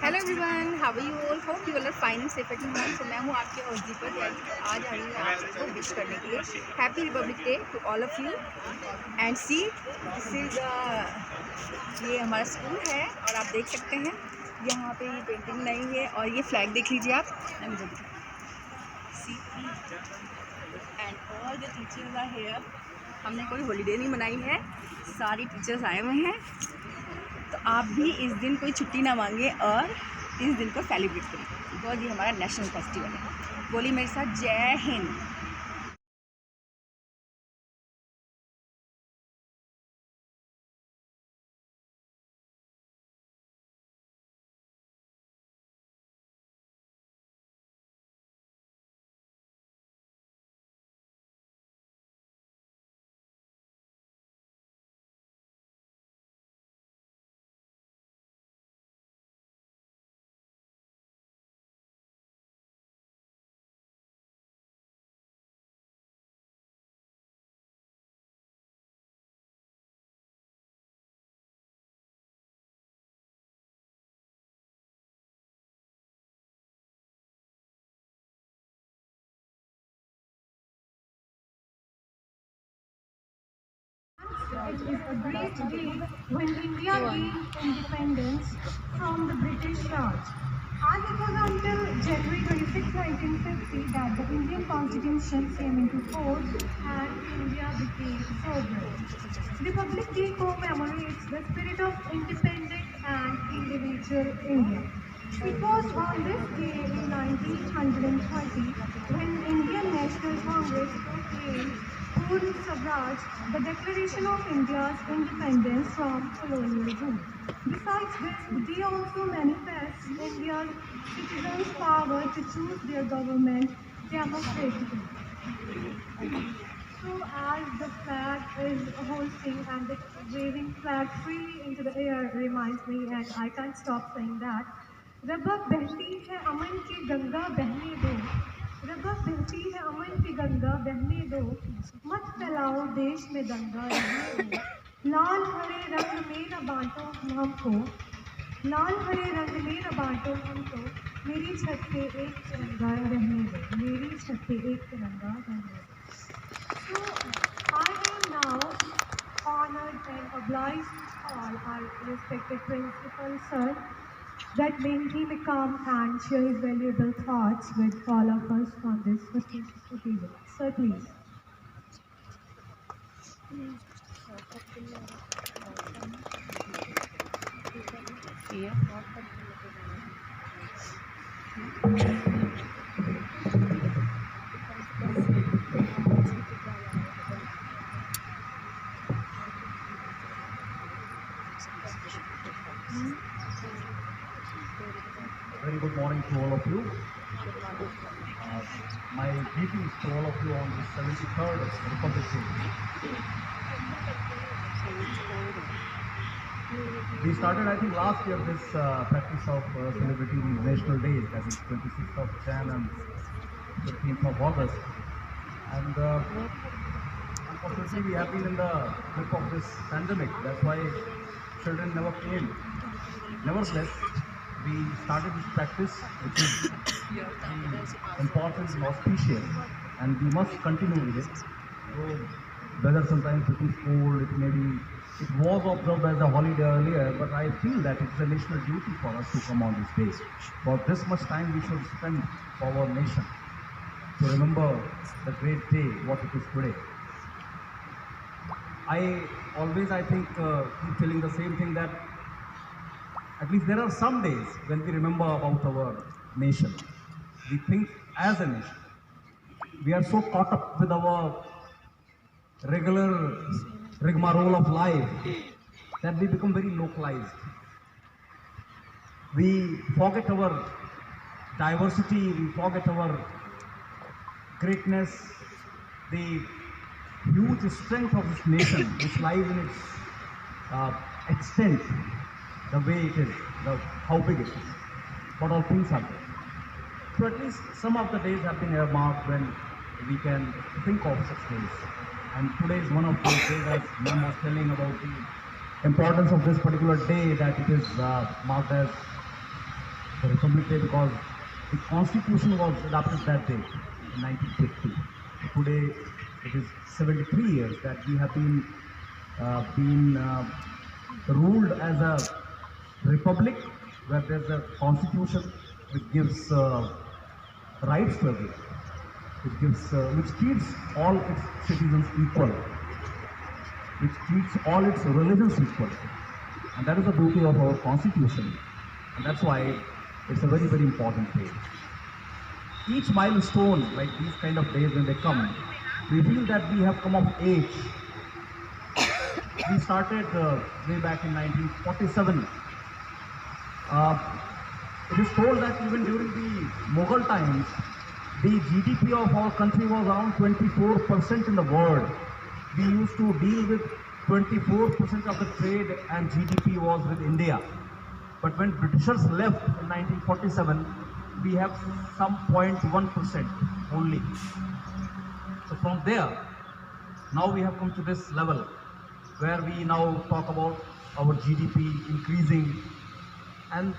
Hello everyone, how are you all? Hope you all are fine and safe at home. तो मैं हूँ आपके host दीपक यानी कि आज आई हूँ आप सबको विश करने के लिए happy republic day to all of you. And see this is ये हमारा स्कूल है और आप देख सकते हैं यहाँ पे ये पेंटिंग नहीं है और ये फ्लैग देख लीजिए आप। See and all the teachers are here. हमने कोई हॉलीडे नहीं मनाई है, सारी टीचर्स आए हुए हैं। तो आप भी इस दिन कोई छुट्टी ना मांगे और इस दिन को सेलिब्रेट करें बिकॉज ये हमारा नेशनल फेस्टिवल है। बोलिए मेरे साथ, जय Hind. It is a great day when India gained independence from the British Raj. And it was until January 26, 1950 that the Indian Constitution came into force and India became sovereign. Republic Day commemorates the spirit of independent and individual India. It was on this day in 1920 when Indian National Congress proclaimed Purna Swaraj, the declaration of India's independence from colonial rule. Besides this, the day also manifests India's citizens' power to choose their government democratically. So as the flag is hoisting and the waving flag freely into the air reminds me, and I can't stop saying that, रबक बहती है अमन की गंगा बहने दो, रबक बहती है अमन की गंगा बहने दो, मत फैलाओ देश में दंगा रहने दो, लाल हरे रंग में न बांटो हमको, लाल हरे रंग में न बांटो हमको, मेरी छत पे एक तिरंगा रहने दो, मेरी छत पे एक तिरंगा रहने दो. So I am now honored and obliged to call our respected principal sir that may he may come and share his valuable thoughts with all of us on this auspicious occasion. Sir, please. Very good morning to all of you. My greetings to all of you on the 73rd Republic Day. We started, I think, last year this practice of celebrating these national days, that is 26th of Jan and 15th of August. And unfortunately, we have been in the grip of this pandemic. That's why children never came. Nevertheless, we started this practice, which is important and auspicious, and we must continue with it. So, whether sometimes it is cold, it was observed as a holiday earlier, but I feel that it's a national duty for us to come on this day. For this much time we should spend for our nation to remember the great day, what it is today. I think, keep feeling the same thing, that at least there are some days when we remember about our nation. We think as a nation. We are so caught up with our regular rigmarole of life that we become very localized. We forget our diversity, we forget our greatness, the huge strength of this nation, which lies in its extent, the way it is, how big it is, what all things are there. So at least some of the days have been earmarked when we can think of such days. And today is one of those days, as Ma'am was telling about the importance of this particular day, that it is marked as the Republic Day, because the Constitution was adopted that day in 1950. Today it is 73 years that we have been ruled as a republic where there's a constitution which gives rights to everyone, which treats all its citizens equal, which treats all its religions equal, and that is the beauty of our constitution, and that's why it's a very, very important day. Each milestone, like these kind of days when they come, we feel that we have come of age. We started way back in 1947. It is told that even during the Mughal times, the GDP of our country was around 24% in the world. We used to deal with 24% of the trade and GDP was with India. But when Britishers left in 1947, we have some 0.1% only. So from there, now we have come to this level where we now talk about our GDP increasing, and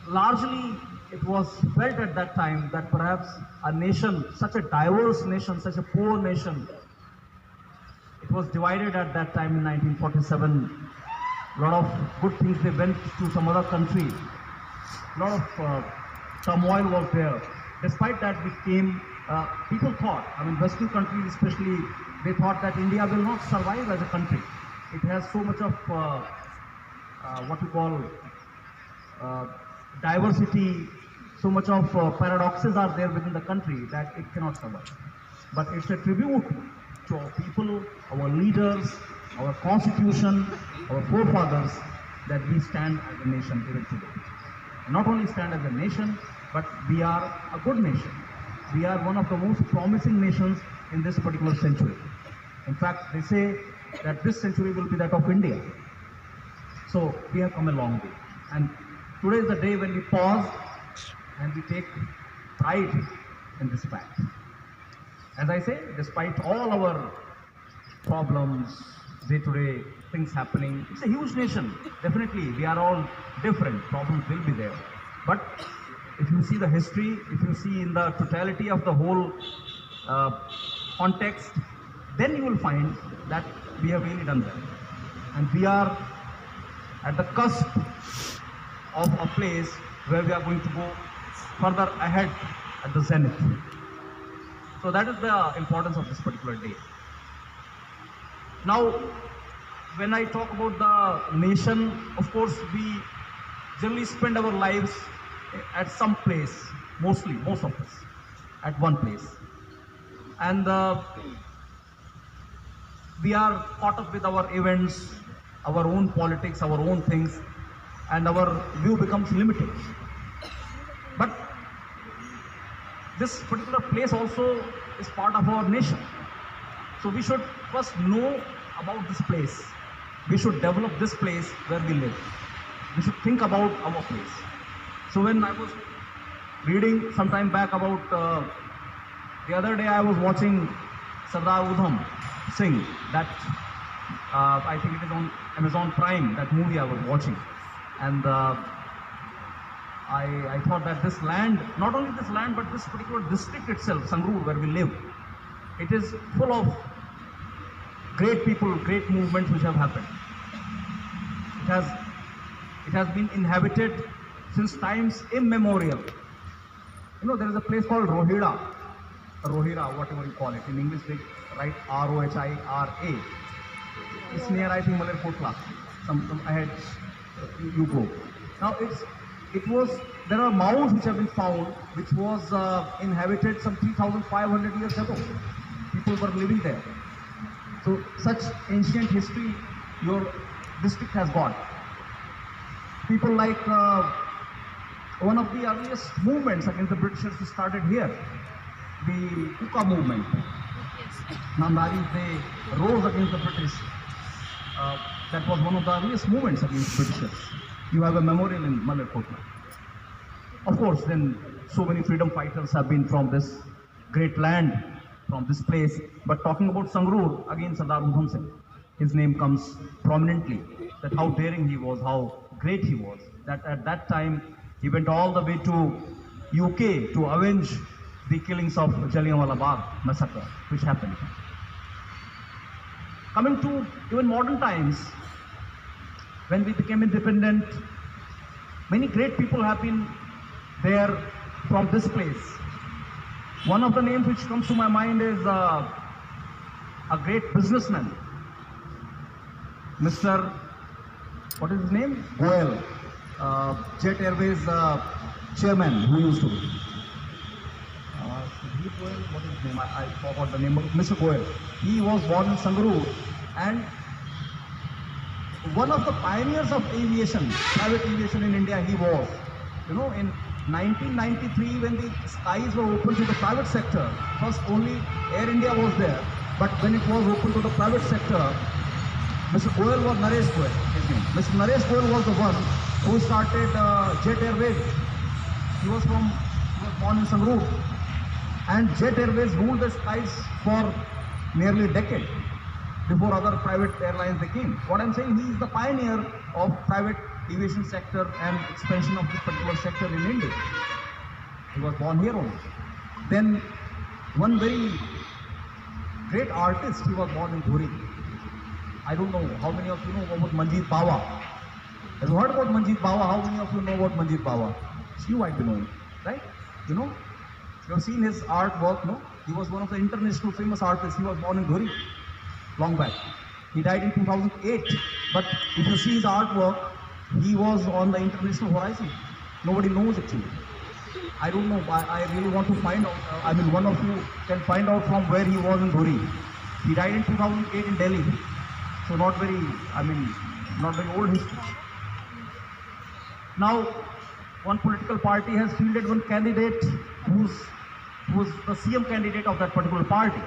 largely it was felt at that time that perhaps a nation, such a diverse nation, such a poor nation, it was divided at that time in 1947. A lot of good things, they went to some other country. A lot of turmoil was there. Despite that, we came, people thought, I mean Western countries especially, they thought that India will not survive as a country. It has so much of what you call diversity, so much of paradoxes are there within the country that it cannot survive. But it's a tribute to our people, our leaders, our constitution, our forefathers, that we stand as a nation even today. Not only stand as a nation, but we are a good nation. We are one of the most promising nations in this particular century. In fact, they say that this century will be that of India. So we have come a long way. And today is the day when we pause and we take pride in this fact. As I say, despite all our problems, day-to-day things happening, it's a huge nation. Definitely, we are all different. Problems will be there. But if you see the history, if you see in the totality of the whole context, then you will find that we have really done well. And we are at the cusp of a place where we are going to go further ahead at the zenith. So that is the importance of this particular day. Now, when I talk about the nation, of course, we generally spend our lives at some place, most of us, at one place. And we are caught up with our events, our own politics, our own things, and our view becomes limited. But this particular place also is part of our nation. So we should first know about this place. We should develop this place where we live. We should think about our place. So when I was reading some time back about, the other day I was watching Sardar Udham Singh, that I think it is on Amazon Prime, that movie I was watching. And I thought that this land, not only this land, but this particular district itself, Sangrur, where we live, it is full of great people, great movements which have happened. It has been inhabited since times immemorial. You know, there is a place called Rohira, whatever you call it. In English, they write R-O-H-I-R-A. It's near, I think, Malerkotla. Some ahead you go. Now, there are mounds which have been found, which was inhabited some 3,500 years ago. People were living there. So, such ancient history your district has got. People like one of the earliest movements against the Britishers started here, the Kuka movement. Nandari, they rose against the British. That was one of the earliest movements against Britishers. You have a memorial in Malerkotla. Of course, then so many freedom fighters have been from this great land, from this place. But talking about Sangrur, again Sardar Udham Singh, his name comes prominently, that how daring he was, how great he was. That at that time, He went all the way to UK to avenge the killings of Jallianwala Bagh massacre, which happened. Coming to even modern times, when we became independent, many great people have been there from this place. One of the names which comes to my mind is a great businessman, Mr. What is his name? Goel, Jet Airways chairman, who used to be. What is his name? I forgot the name. Mr. Goel. He was born in Sangarur and one of the pioneers of aviation, private aviation in India. He was, you know, in 1993 when the skies were open to the private sector. First only Air India was there, but when it was open to the private sector, Mr. Goel was Naresh Goel, his name. Mr. Naresh Goel was the one who started Jet Airways. He was born in Sangrur, and Jet Airways ruled the skies for nearly a decade before other private airlines they came. What I'm saying, he is the pioneer of private aviation sector and expansion of this particular sector in India. He was born here only. Then one very great artist, he was born in Dhuri. I don't know how many of you know about Manjeet Bawa. Have you heard about Manjeet Bawa? How many of you know about Manjeet Bawa? You might be knowing, right? You know? You have seen his artwork, no? He was one of the international famous artists. He was born in Dhuri, long back. He died in 2008. But if you see his artwork, he was on the international horizon. Nobody knows actually. I don't know. I really want to find out. I mean, one of you can find out from where he was in Dhuri. He died in 2008 in Delhi. So not very old history. Now, one political party has fielded one candidate who's the CM candidate of that particular party.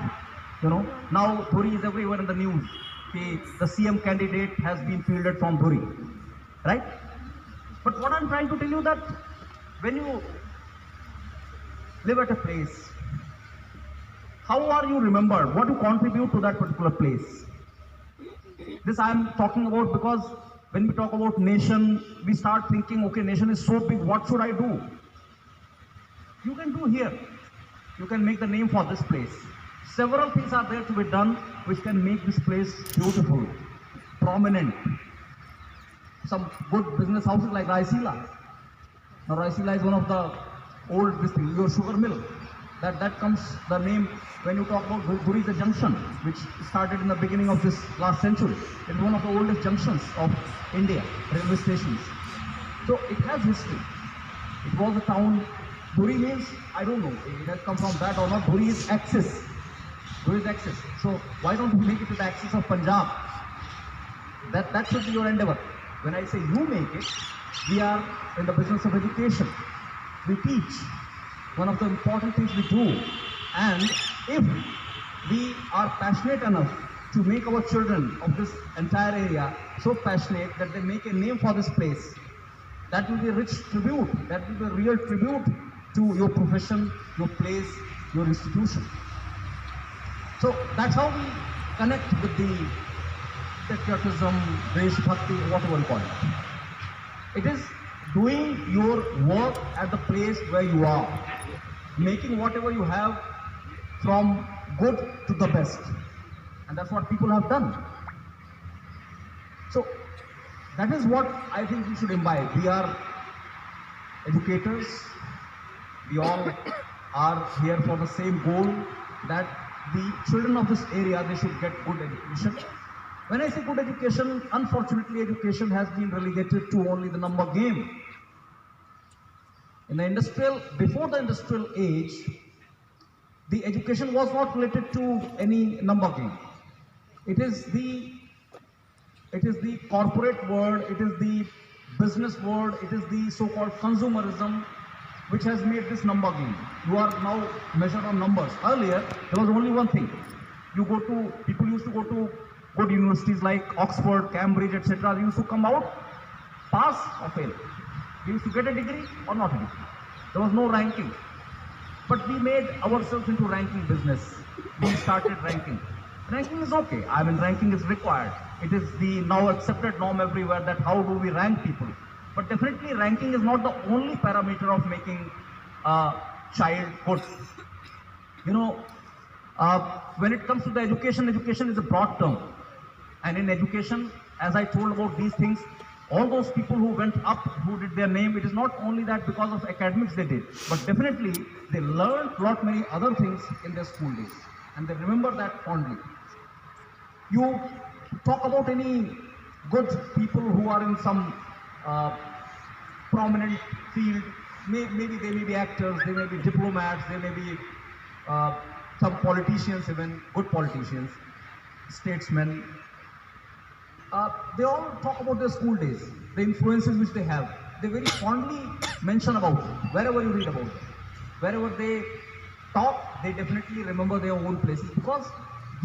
You know, now Dhuri is everywhere in the news. Okay, the CM candidate has been fielded from Dhuri, right? But what I'm trying to tell you that when you live at a place, how are you remembered? What you contribute to that particular place? This I am talking about because when we talk about nation, we start thinking, okay, nation is so big, what should I do? You can do here. You can make the name for this place. Several things are there to be done which can make this place beautiful, prominent. Some good business houses like Raisila. Now Raisila is one of the old, your sugar mill. That comes the name when you talk about Dhuri is a junction which started in the beginning of this last century. It is one of the oldest junctions of India, railway stations. So it has history. It was a town. Dhuri means, I don't know, it has come from that or not. Dhuri is axis. Dhuri is axis. So why don't you make it to the axis of Punjab? That should be your endeavor. When I say you make it, we are in the business of education. We teach. One of the important things we do. And if we are passionate enough to make our children of this entire area so passionate that they make a name for this place, that will be a rich tribute. That will be a real tribute to your profession, your place, your institution. So that's how we connect with the patriotism, Desh Bhakti, whatever you call it. It is doing your work at the place where you are, making whatever you have from good to the best. And that's what people have done. So that is what I think we should imbibe. We are educators. We all are here for the same goal, that the children of this area, they should get good education. When I say good education, unfortunately education has been relegated to only the number game. In the before the industrial age, the education was not related to any number game. It is the corporate world, it is the business world, it is the so-called consumerism which has made this number game. You are now measured on numbers. Earlier, there was only one thing. People used to go to good universities like Oxford, Cambridge, etc. They used to come out, pass or fail. They used to get a degree or not a degree. There was no ranking. But we made ourselves into ranking business. We started ranking. Ranking is okay. I mean, ranking is required. It is the now accepted norm everywhere that how do we rank people. But definitely ranking is not the only parameter of making a child good. You know, when it comes to the education, education is a broad term. And in education, as I told about these things, all those people who went up, who did their name, it is not only that because of academics they did, but definitely they learned lot many other things in their school days. And they remember that fondly. You talk about any good people who are in some prominent field, maybe they may be actors, they may be diplomats, they may be some politicians, even good politicians, statesmen. They all talk about their school days, the influences which they have. They very fondly mention about it, wherever you read about it. Wherever they talk, they definitely remember their own places, because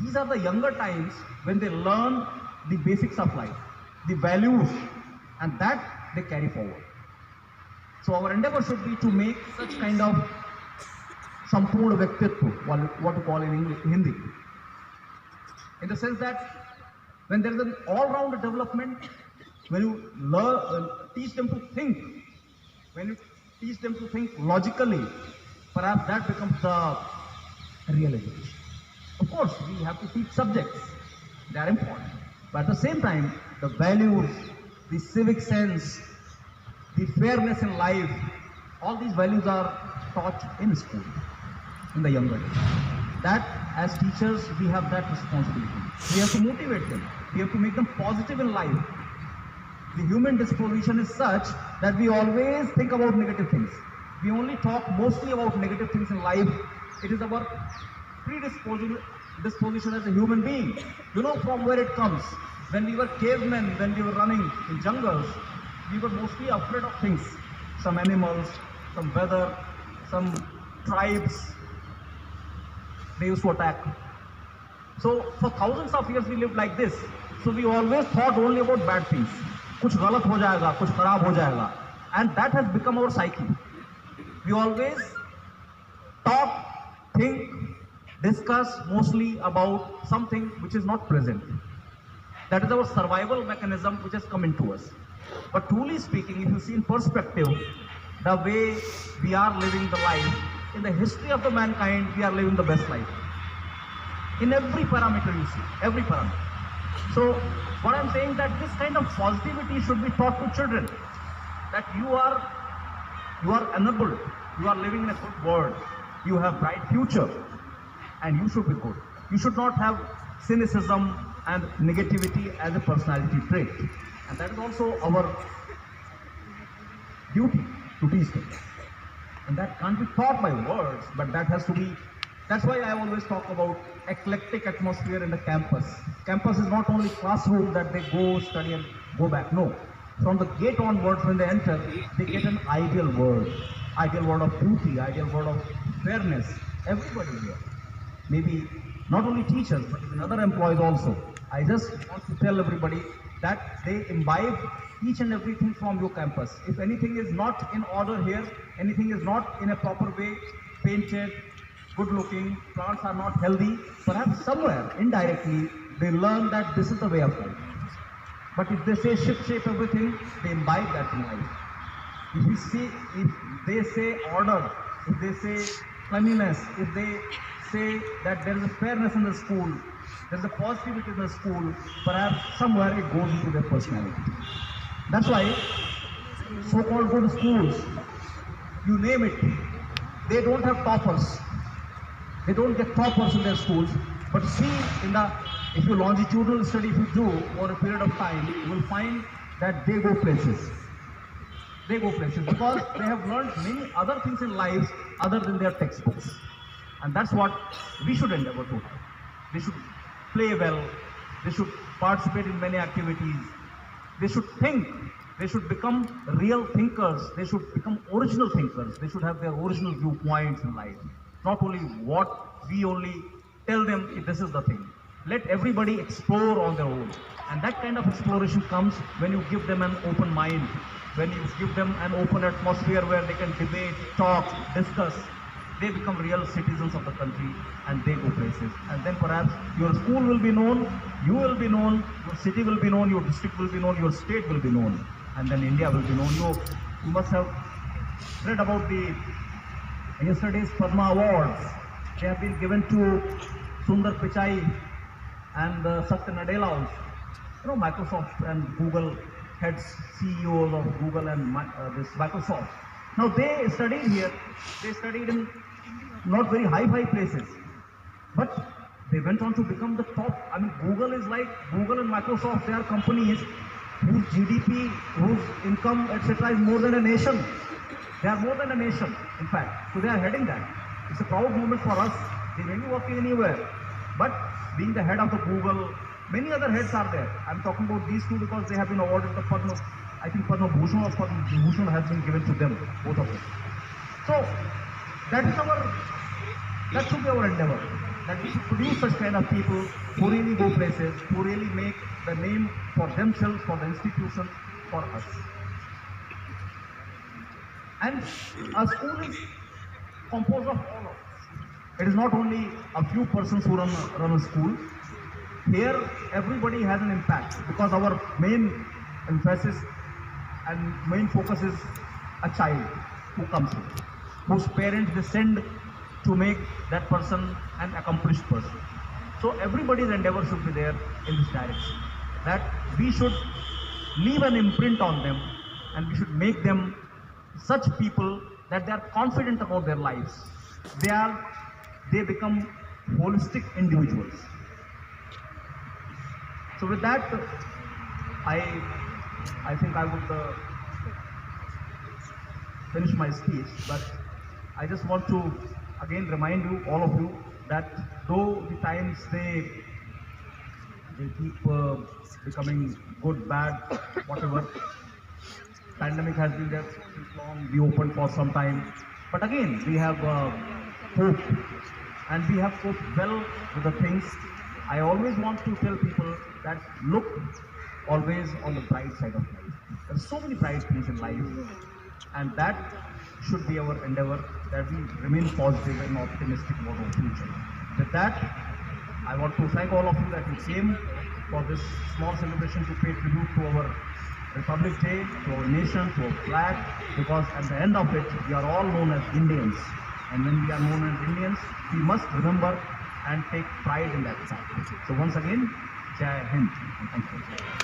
these are the younger times when they learn the basics of life, the values, and that they carry forward. So our endeavor should be to make such kind of sampurna vyaktitva, what to call in English, Hindi, in the sense that when there is an all-round development, when you learn, teach them to think, when you teach them to think logically, perhaps that becomes the real education. Of course, we have to teach subjects, they are important, but at the same time, the values, the civic sense, the fairness in life, all these values are taught in school, in the younger days. That, as teachers, we have that responsibility. We have to motivate them. We have to make them positive in life. The human disposition is such that we always think about negative things. We only talk mostly about negative things in life. It is our predisposition as a human being. You know from where it comes. When we were cavemen, when we were running in jungles, we were mostly afraid of things. Some animals, some weather, some tribes, they used to attack. So for thousands of years we lived like this. So we always thought only about bad things. कुछ गलत हो जाएगा, कुछ खराब हो जाएगा. And that has become our psyche. We always talk, think, discuss mostly about something which is not present. That is our survival mechanism which has come into us. But truly speaking, if you see in perspective, the way we are living the life, in the history of the mankind, we are living the best life. In every parameter you see, every parameter. So what I'm saying that this kind of positivity should be taught to children. That you are enabled, you are living in a good world, you have bright future, and you should be good. You should not have cynicism and negativity as a personality trait. And that is also our duty to teach them. And that can't be taught by words, but that has to be, that's why I always talk about eclectic atmosphere in the campus. Campus is not only classroom that they go study and go back, no. From the gate onwards when they enter, they get an ideal world of beauty, ideal world of fairness. Everybody here. Maybe not only teachers, but even other employees also. I just want to tell everybody that they imbibe each and everything from your campus. If anything is not in order here, anything is not in a proper way, painted, good looking, plants are not healthy, perhaps somewhere, indirectly, they learn that this is the way of life. But if they say shape everything, they imbibe that in life. If they say order, if they say cleanliness, if they say that there is a fairness in the school, there is a positivity in the school, perhaps somewhere it goes into their personality. That's why so-called good schools, you name it, they don't have toppers. They don't get toppers in their schools. But see, if you longitudinal study, if you do over a period of time, you will find that they go places. They go places because they have learned many other things in life other than their textbooks. And that's what we should endeavor to have. They should play well. They should participate in many activities. They should think. They should become real thinkers. They should become original thinkers. They should have their original viewpoints in life. Not only what we only tell them, this is the thing. Let everybody explore on their own. And that kind of exploration comes when you give them an open mind, when you give them an open atmosphere where they can debate, talk, discuss. They become real citizens of the country and they go places. And then perhaps your school will be known, you will be known, your city will be known, your district will be known, your state will be known. and then India will be known. You must have read about the yesterday's Padma Awards. They have been given to Sundar Pichai and Satya Nadella also. Microsoft and Google heads, CEOs of Google and this Microsoft. Now they studied here. They studied in not very high places, but they went on to become the top. I mean, Google is like Google and Microsoft. They are companies whose GDP, whose income, etc., is more than a nation. They are more than a nation, in fact. So they are heading that. It's a proud moment for us. They may be working anywhere, but being the head of the Google, many other heads are there. I'm talking about these two because they have been awarded the Padma. I think Padma Bhushan or Padma Bhushan has been given to them, both of them. So that should be our endeavor. That we should produce such kind of people who really go places, who really make the name for themselves, for the institution, for us. And a school is composed of all of us. It is not only a few persons who run a school. Here, everybody has an impact because our main emphasis and main focus is a child who comes here, whose parents they send to make that person an accomplished person. So everybody's endeavor should be there in this direction, that we should leave an imprint on them and we should make them such people that they are confident about their lives. They become holistic individuals. So with that, I think I would finish my speech, but I just want to again remind you, all of you, that though the times they keep becoming good, bad, whatever, pandemic has been there since long, we opened for some time, but again we have hope, and we have coped well with the things. I always want to tell people that look always on the bright side of life. There are so many bright things in life, and that should be our endeavor, that we remain positive and optimistic about our future. With that, I want to thank all of you that you came for this small celebration to pay tribute to our Republic Day, to our nation, to our flag, because at the end of it, we are all known as Indians. And when we are known as Indians, we must remember and take pride in that fact. So once again, Jai Hind, and thank you.